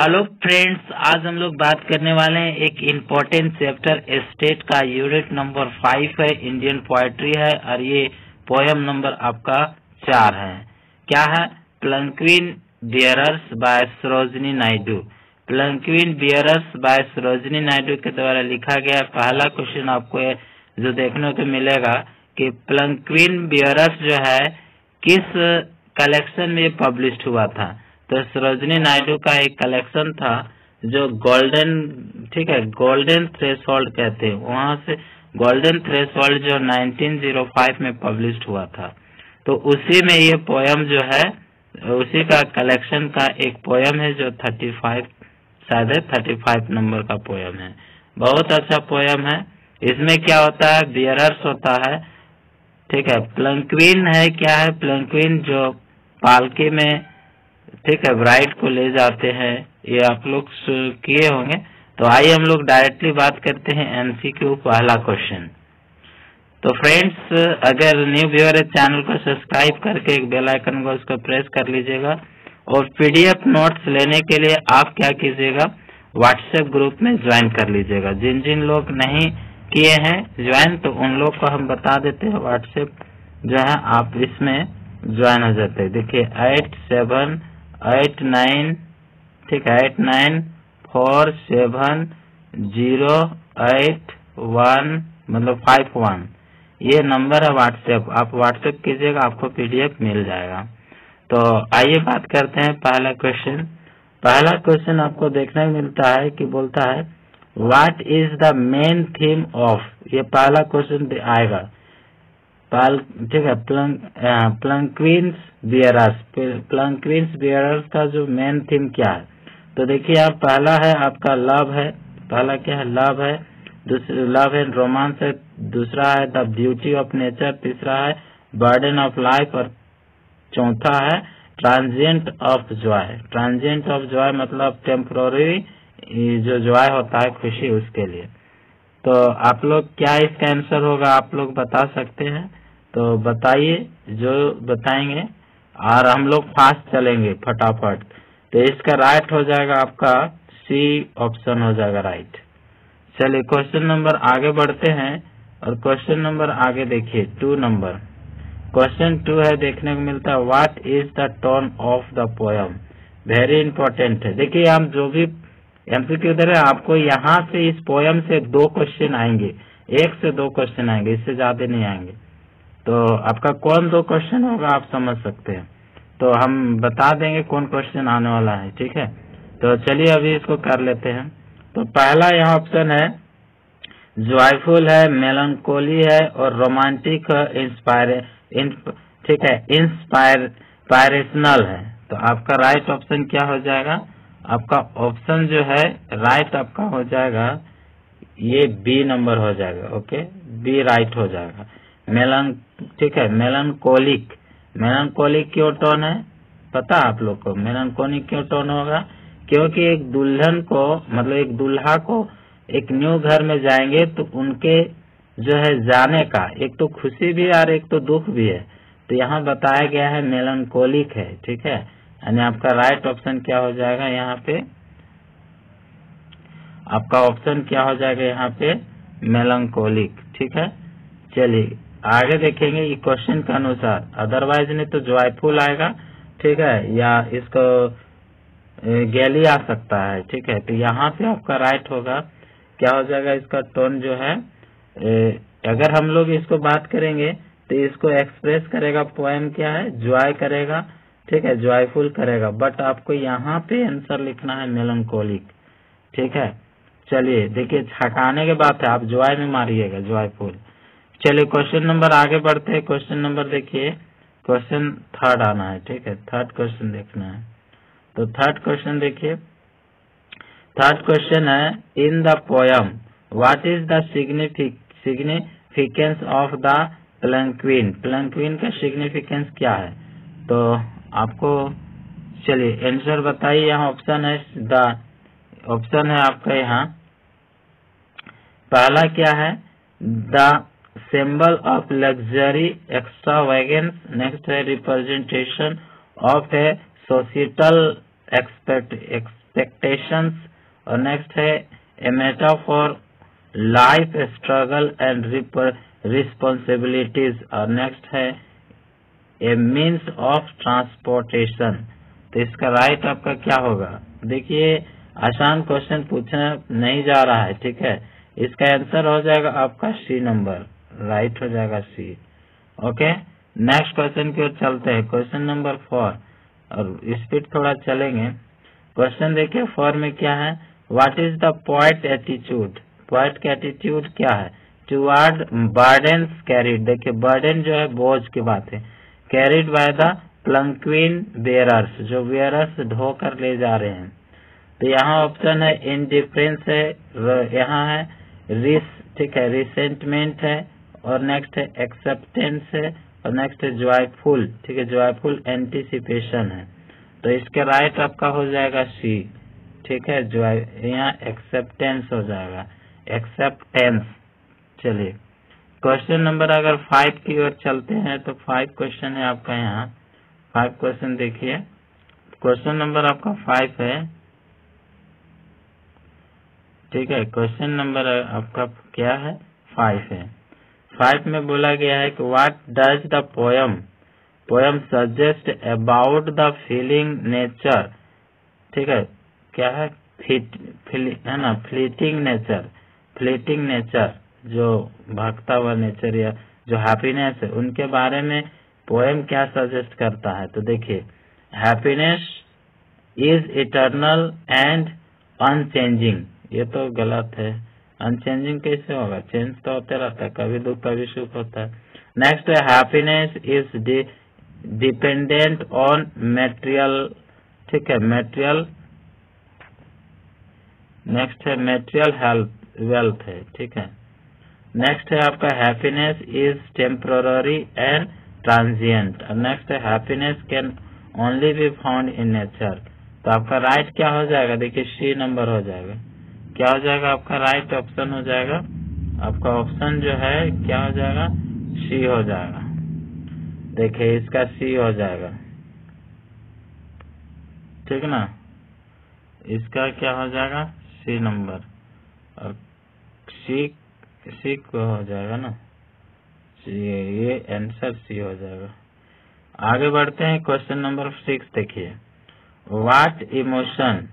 Hello friends, आज हम लोग बात करने वाले हैं एक इम्पोर्टेंट चैप्टर स्टेट का। यूनिट नंबर 5 है, इंडियन पोएट्री है और ये पोयम नंबर आपका 4 है। क्या है? Palanquin bearers by Sarojini Naidu. Palanquin bearers by Sarojini Naidu के द्वारा लिखा गया। पहला क्वेश्चन आपको जो देखने को मिलेगा कि प्लंक्विन बियरर्स जो है किस कलेक्शन में पब्लिश हुआ था। तो सरोजिनी नायडू का एक कलेक्शन था जो गोल्डन, ठीक है, गोल्डन थ्रेशोल्ड कहते हैं, वहां से गोल्डन थ्रेशोल्ड जो 1905 में पब्लिश हुआ था। तो उसी में ये पोयम जो है उसी का कलेक्शन का एक पोयम है जो 35 शायद 35 नंबर का पोयम है। बहुत अच्छा पोयम है। इसमें क्या होता है? बियरर्स होता है, ठीक है। प्लंक्विन है, क्या है? प्लंक्विन जो पालकी में, ठीक है, ब्राइड को ले जाते हैं, ये आप लोग किए होंगे। तो आइए हम लोग डायरेक्टली बात करते हैं एमसीक्यू पहला क्वेश्चन। तो फ्रेंड्स, अगर न्यू व्यूअर है चैनल को सब्सक्राइब करके एक बेल आइकन को उसको प्रेस कर लीजिएगा। और पीडीएफ नोट्स लेने के लिए आप क्या कीजिएगा, व्हाट्सएप ग्रुप में ज्वाइन कर लीजिएगा। जिन जिन लोग नहीं किए हैं ज्वाइन, तो उन लोग को हम बता देते हैं, व्हाट्सएप जो है आप इसमें ज्वाइन हो जाते हैं। देखिए 8789, ठीक है, 894708 मतलब 51, ये नंबर है व्हाट्सएप। आप व्हाट्सएप कीजिएगा, आपको पीडीएफ मिल जाएगा। तो आइए बात करते हैं पहला क्वेश्चन। पहला क्वेश्चन आपको देखने को मिलता है कि बोलता है what is the main theme of, ये पहला क्वेश्चन आएगा। ठीक है, प्लंक्विन्स बियरर्स, प्लंक्विन्स बियरर्स का जो मेन थीम क्या है? तो देखिए आप, पहला है आपका लव है, पहला क्या है? लव है। दूसरा लव एंड रोमांस है। दूसरा है द ब्यूटी ऑफ नेचर। तीसरा है बर्डन ऑफ लाइफ। और चौथा है transient of Joy. Transient of Joy मतलब टेम्पोररी जो जॉय होता है, खुशी, उसके लिए। तो आप लोग क्या इसका आंसर होगा आप लोग बता सकते हैं? तो बताइए, जो बताएंगे, और हम लोग फास्ट चलेंगे फटाफट। तो इसका राइट हो जाएगा आपका सी ऑप्शन हो जाएगा राइट। चलिए क्वेश्चन नंबर आगे बढ़ते हैं। और क्वेश्चन नंबर आगे देखिए 2 नंबर। क्वेश्चन 2 है, देखने को मिलता है what is the tone of the poem. Very important है। देखिए हम जो भी एमसीक्यू दे रहे हैं, आपको यहाँ से इस पोयम से 2 क्वेश्चन आएंगे, 1 से 2 क्वेश्चन आएंगे, इससे ज्यादा नहीं आएंगे। तो आपका कौन 2 क्वेश्चन होगा आप समझ सकते हैं। तो हम बता देंगे कौन क्वेश्चन आने वाला है, ठीक है। तो चलिए अभी इसको कर लेते हैं। तो पहला यहाँ ऑप्शन है जॉयफुल है, मेलनकोली है और रोमांटिक ठीक है, इंस्पायरेशनल है। तो आपका राइट ऑप्शन क्या हो जाएगा? आपका ऑप्शन जो है राइट आपका हो जाएगा ये बी नंबर हो जाएगा। ओके, बी राइट हो जाएगा। ठीक है, मेलनकोलिक। मेलनकोलिक क्यों टोन है पता आप लोग को? मेलनकोलिक क्यों टोन होगा? क्योंकि एक दुल्हन को, मतलब एक दूल्हा को एक न्यू घर में जाएंगे तो उनके जो है जाने का एक तो खुशी भी है और एक तो दुख भी है। तो यहाँ बताया गया है मेलनकोलिक है, ठीक है। यानी आपका राइट ऑप्शन क्या हो जाएगा यहाँ पे? आपका ऑप्शन क्या हो जाएगा यहाँ पे? मेलनकोलिक, ठीक है। चलिए आगे देखेंगे ये क्वेश्चन के अनुसार। अदरवाइज नहीं तो जॉयफुल आएगा, ठीक है, या इसको गैली आ सकता है, ठीक है। तो यहाँ पे आपका राइट होगा, क्या हो जाएगा? इसका टोन जो है, अगर हम लोग इसको बात करेंगे तो इसको एक्सप्रेस करेगा पोएम क्या है? जॉय करेगा, ठीक है, जॉयफुल करेगा। बट आपको यहाँ पे आंसर लिखना है मेलनकोलिक, ठीक है। चलिए देखिए, छकाने के बाद है, आप जॉय में मारिएगा, जॉयफुल। चलिए क्वेश्चन नंबर आगे बढ़ते हैं। क्वेश्चन नंबर देखिए, क्वेश्चन 3 आना है, ठीक है, 3rd क्वेश्चन देखना है। तो 3rd क्वेश्चन देखिए, 3rd क्वेश्चन है in the poem what is the significance of the palanquin. Palanquin का सिग्निफिकेंस क्या है? तो आपको, चलिए आंसर बताइए। यहाँ ऑप्शन है ऑप्शन है आपका यहाँ पहला क्या है? The symbol of luxury extravagance. Next है representation of a societal expectations, और नेक्स्ट है a metaphor life struggle and responsibilities, और नेक्स्ट है ए मीन्स ऑफ ट्रांसपोर्टेशन। तो इसका राइट आपका क्या होगा? देखिए आसान क्वेश्चन पूछना नहीं जा रहा है, ठीक है। इसका आंसर हो जाएगा आपका सी नंबर, राइट हो जाएगा सी। ओके, नेक्स्ट क्वेश्चन की ओर चलते हैं। क्वेश्चन नंबर 4, और स्पीड थोड़ा चलेंगे। क्वेश्चन देखिए 4 में क्या है, what is the poet attitude? Poet का एटीट्यूड क्या है? Toward burdens carried. देखिए बर्डन जो है बोझ की बात है, carried by the palanquin bearers, जो बेयरर्स ढोकर ले जा रहे हैं। तो यहाँ ऑप्शन है इंडिफरेंस है, यहाँ है रिस, ठीक है, रिसेंटमेंट है, और नेक्स्ट है एक्सेप्टेंस है, और नेक्स्ट है जॉयफुल, ठीक है, जॉयफुल एंटिसिपेशन है। तो इसके राइट आपका हो जाएगा सी, ठीक है, यहाँ एक्सेप्टेंस हो जाएगा, एक्सेप्टेंस। चलिए क्वेश्चन नंबर अगर 5 की ओर चलते हैं तो 5 क्वेश्चन है आपका यहाँ। 5 क्वेश्चन देखिए, क्वेश्चन नंबर आपका 5 है, ठीक है। क्वेश्चन नंबर आपका क्या है? 5 है। 5 में बोला गया है कि what does the poem suggest about the feeling nature, ठीक है, क्या है, है ना, फ्लीटिंग नेचर, जो भागता हुआ नेचर या जो हैप्पीनेस है, उनके बारे में पोएम क्या सजेस्ट करता है? तो देखिए happiness is eternal and unchanging, ये तो गलत है। अनचेंजिंग कैसे होगा? चेंज तो होते रहता है, कभी दुख कभी सुख होता है। नेक्स्ट है happiness is dependent on material, ठीक है, मेटेरियल। नेक्स्ट है मेटेरियल वेल्थ है, ठीक है। नेक्स्ट है आपका happiness is temporary and transient, और नेक्स्ट है happiness can only be found in nature. तो आपका राइट क्या हो जाएगा? देखिए सी नंबर हो जाएगा। क्या हो जाएगा आपका राइट ऑप्शन हो जाएगा? आपका ऑप्शन जो है क्या हो जाएगा? सी हो जाएगा। देखिए इसका सी हो जाएगा, ठीक ना, इसका क्या हो जाएगा? सी नंबर, और सी को हो जाएगा ना, ये आंसर सी हो जाएगा। आगे बढ़ते हैं क्वेश्चन नंबर 6 देखिए, व्हाट इमोशन,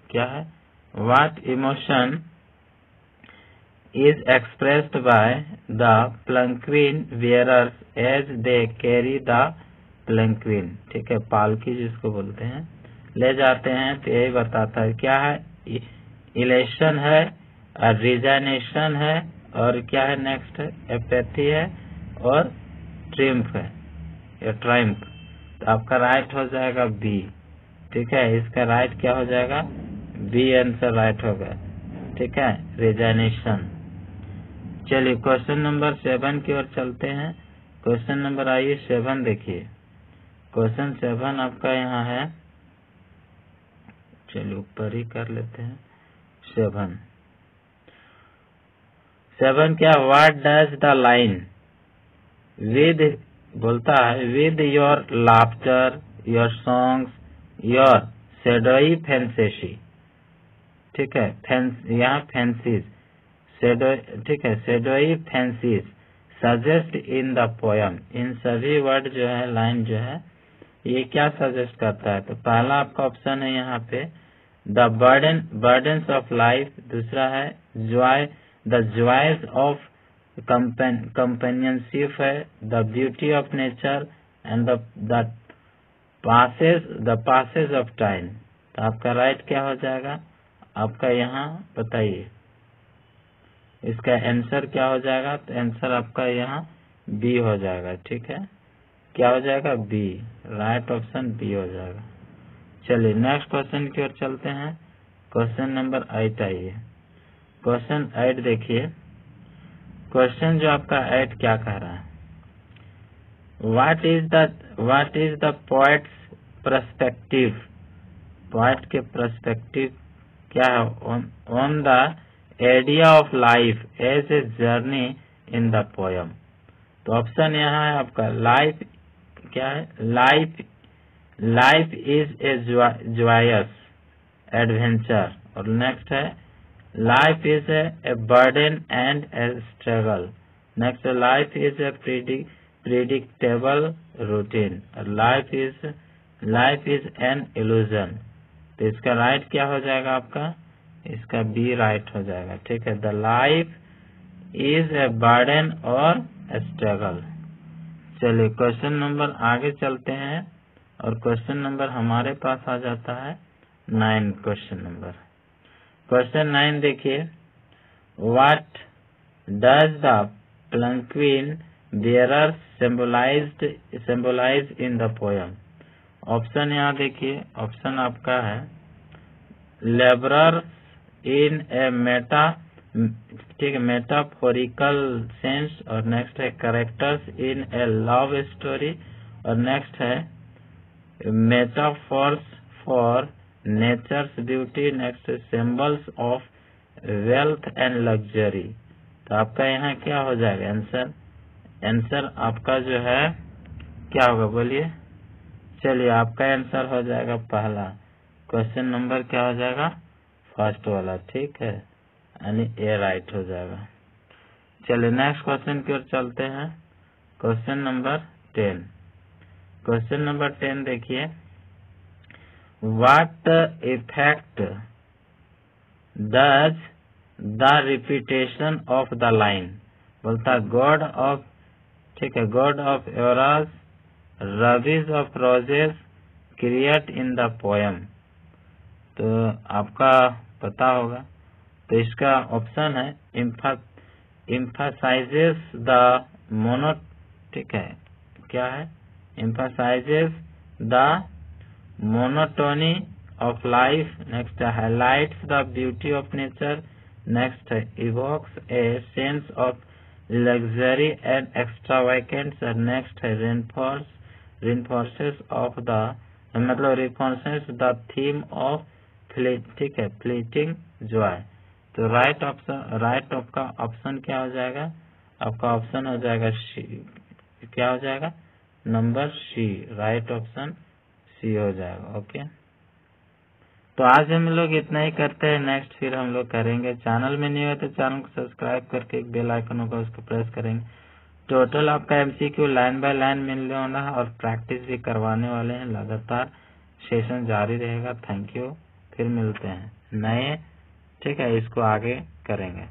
क्या है, what emotion is expressed by the palanquin bearers as they carry the palanquin, ठीक है, पालकी जिसको बोलते हैं, ले जाते हैं। तो यही बताता है क्या है, इलेशन है, रिजाइनेशन है, और क्या है नेक्स्ट है एपैथी है, और ट्रिम्फ है या ट्राइम्फ। तो आपका राइट हो जाएगा बी, ठीक है, इसका राइट क्या हो जाएगा? बी आंसर राइट होगा, ठीक है, रिजाइनेशन। चलिए क्वेश्चन नंबर 7 की ओर चलते हैं। क्वेश्चन नंबर आइए 7 देखिए। क्वेश्चन 7 आपका यहाँ है, चलिए ऊपर ही कर लेते हैं। 7 क्या, what does the line with, बोलता है with your laughter, your songs, your shadowy fantasy, ठीक है, यहाँ फैंसीज, ठीक है, shadowy fancies suggest in the poem. इन सभी वर्ड जो है, लाइन जो है, ये क्या सजेस्ट करता है? तो पहला आपका ऑप्शन है यहाँ पे द बर्डन्स ऑफ लाइफ, दूसरा है द जॉयज ऑफ कंपेनियनशिप है, the beauty of nature, and the passage of time. तो आपका राइट क्या हो जाएगा? आपका यहाँ बताइए इसका आंसर क्या हो जाएगा? तो आंसर आपका यहाँ बी हो जाएगा, ठीक है, क्या हो जाएगा? बी, राइट ऑप्शन बी हो जाएगा। चलिए नेक्स्ट क्वेश्चन की ओर चलते हैं। क्वेश्चन नंबर 8 आइए। क्वेश्चन 8 देखिए, क्वेश्चन जो आपका 8 क्या कह रहा है, what is the poet's perspective, poet के पर्सपेक्टिव क्या है on the idea of life as a journey in the poem. तो ऑप्शन यहाँ है आपका लाइफ, क्या है, life is a joyous adventure. और नेक्स्ट है life is a burden and a struggle. Next life is a predictable routine. Life is an illusion. तो इसका राइट क्या हो जाएगा आपका, इसका बी राइट हो जाएगा। ठीक है, the life is a burden और स्ट्रगल। चलिए क्वेश्चन नंबर आगे चलते हैं और क्वेश्चन नंबर हमारे पास आ जाता है 9। क्वेश्चन 9 देखिए, what does the palanquin bearer symbolise in the poem. Option यहाँ देखिए, ऑप्शन आपका है labourer in a metaphorical sense, और नेक्स्ट है characters in a love story, और नेक्स्ट है metaphors for nature's beauty, next symbols of wealth and luxury. तो आपका यहाँ क्या हो जाएगा आंसर आपका जो है क्या होगा बोलिए। चलिए आपका आंसर हो जाएगा पहला, क्वेश्चन नंबर क्या हो जाएगा, फर्स्ट वाला। ठीक है, यानी ए राइट हो जाएगा। चलिए नेक्स्ट क्वेश्चन की ओर चलते हैं, क्वेश्चन नंबर 10। क्वेश्चन नंबर 10 देखिए, what effect does the repetition of the line, बोलता गॉड ऑफ, ठीक है, god of eras rubies of roses create in the poem. तो आपका पता होगा, तो इसका ऑप्शन है emphasizes द मोनो, ठीक है, क्या है, emphasizes the monotony of life, next highlights the beauty of nature, next evokes a sense of luxury and extravagance, and next reinforces of the मतलब reinforces the theme of ठीक है fleeting joy। तो right आपका option क्या हो जाएगा, आपका option हो जाएगा सी, क्या हो जाएगा number C, right option C हो जाएगा। ओके, तो आज हम लोग इतना ही करते हैं, नेक्स्ट फिर हम लोग करेंगे। चैनल में नहीं है तो चैनल को सब्सक्राइब करके एक बेल आइकन होगा उसको प्रेस करेंगे। टोटल आपका एमसीक्यू लाइन बाय लाइन मिलने वाला है और प्रैक्टिस भी करवाने वाले हैं, लगातार सेशन जारी रहेगा। थैंक यू, फिर मिलते हैं नए, ठीक है, इसको आगे करेंगे।